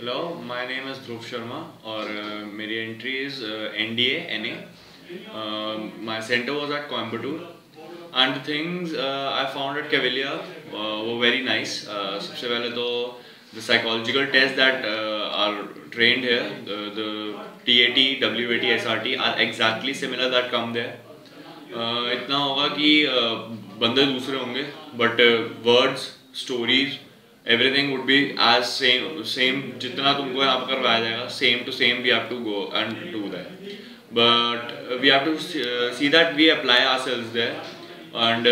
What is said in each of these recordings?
Hello, my name is Dhruv Sharma और मेरी entry is NDA NA. My center was at Coimbatore and the things I found at Cavalier were very nice. सबसे पहले तो the psychological tests that are trained here, the TAT, WAT, SRT are exactly similar that come there. इतना होगा कि बंदे दूसरे होंगे but words stories everything would be as same जितना तुमको यहाँ पर करवाया जाएगा same to same we have to go and do that but we have to see that we apply ourselves there and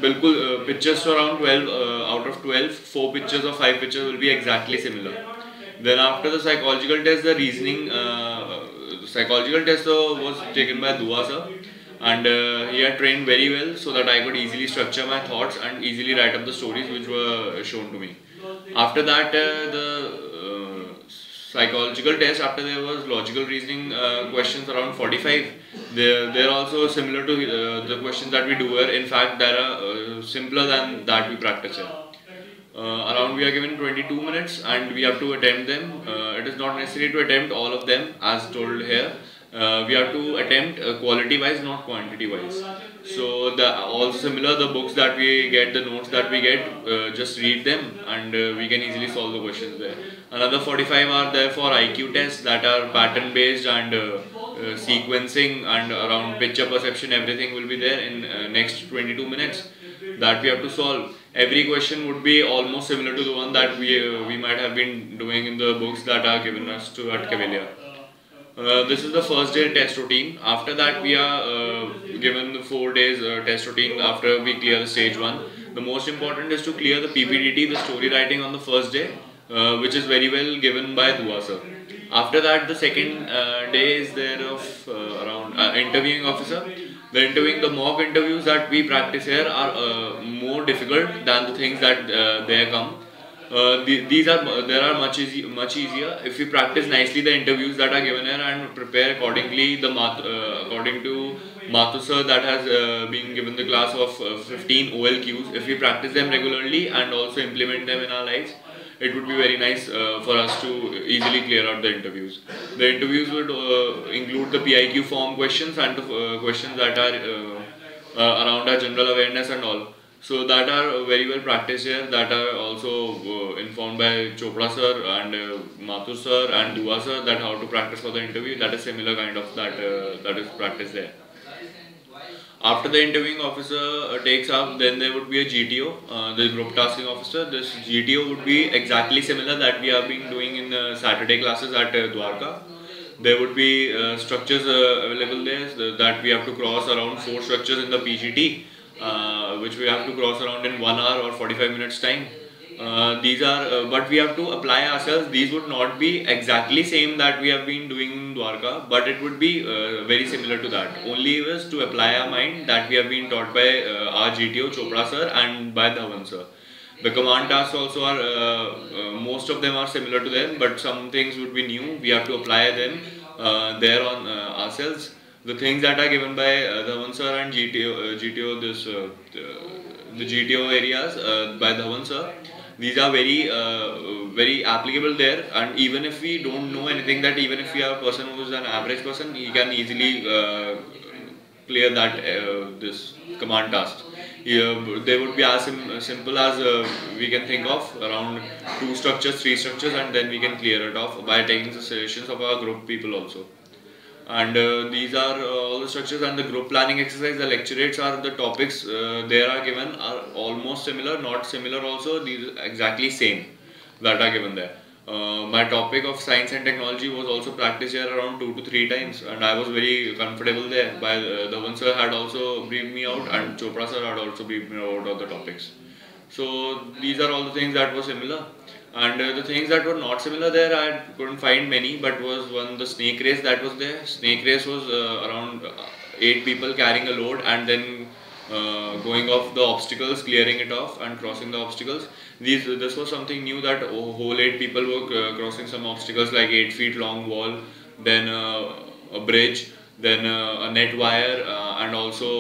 बिल्कुल pictures around 12 out of 12 4 pictures or 5 pictures will be exactly similar. Then after the psychological test, the reasoning psychological test was taken by Dua sir, and he had trained very well so that I could easily structure my thoughts and easily write up the stories which were shown to me. After that, the psychological test, after there was logical reasoning questions around 45. They're also similar to the questions that we do here. In fact, they are simpler than that we practice here. Around we are given 22 minutes and we have to attempt them. It is not necessary to attempt all of them as told here. We have to attempt quality wise, not quantity wise. So the also similar, the books that we get, the notes that we get, just read them and we can easily solve the questions there. Another 45 are there for IQ tests that are pattern based and sequencing and around picture perception. Everything will be there in next 22 minutes that we have to solve. Every question would be almost similar to the one that we might have been doing in the books that are given us to at Cavalier. This is the first day test routine. After that, we are given the 4 days test routine after we clear the stage 1. The most important is to clear the PPDT, the story writing on the first day, which is very well given by Dua sir. After that, the second day is there of around interviewing officer. The mock interviews that we practice here are more difficult than the things that there come. These are there are much easier if we practice nicely the interviews that are given here and prepare accordingly. According to Mathur sir that has been given the class of 15 OLQs. If we practice them regularly and also implement them in our lives, it would be very nice for us to easily clear out the interviews. The interviews would include the PIQ form questions and the questions that are around our general awareness and all. So that are very well practiced here, that are also informed by Chopra sir and Mathur sir and Dua sir that how to practice for the interview. That is similar kind of that is practiced there. After the interviewing officer takes up, then there would be a GTO, the group tasking officer. This GTO would be exactly similar that we have been doing in Saturday classes at Dwarka. There would be structures available there that we have to cross around 4 structures in the PGT, which we have to cross around in 1 hour or 45 minutes time. These are but we have to apply ourselves. These would not be exactly same that we have been doing in Dwarka, but it would be very similar to that. Only is to apply our mind that we have been taught by our GTO Chopra sir and by Dhawan sir. The command tasks also are most of them are similar to them, but some things would be new. We have to apply them there on ourselves. The things that are given by Dhawan sir and GTO the GTO areas by Dhawan sir. These are very applicable there, and even if we don't know anything, that even if we are a person who is an average person, he can easily clear that this command task. They would be as simple as we can think of, around 2 structures, 3 structures, and then we can clear it off by taking the suggestions of our group people also. And these are all the structures, and the group planning exercise, the lecturates are the topics there are given are almost similar, not similar also, these exactly same that are given there. My topic of science and technology was also practiced here around 2 to 3 times, and I was very comfortable there. By Dhawan sir had also briefed me out, and Chopra sir had also briefed me out of the topics. So these are all the things that were similar. And the things that were not similar there, I couldn't find many, but was one, the snake race that was there. Snake race was around 8 people carrying a load and then going off the obstacles, clearing it off and crossing the obstacles. This was something new, that whole 8 people were crossing some obstacles like 8 feet long wall, then a bridge, then a net wire, and also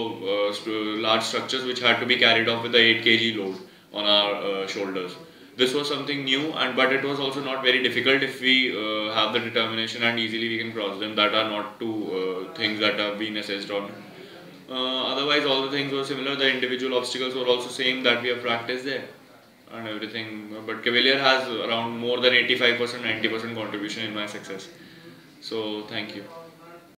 large structures which had to be carried off with the 8 kg load on our shoulders. this was something new, and but it was also not very difficult if we have the determination and easily we can cross them. That are not two things that have been assessed on. Otherwise, all the things were similar. The individual obstacles were also same that we have practiced there and everything. But Cavalier has around more than 85%, 90% contribution in my success. So thank you.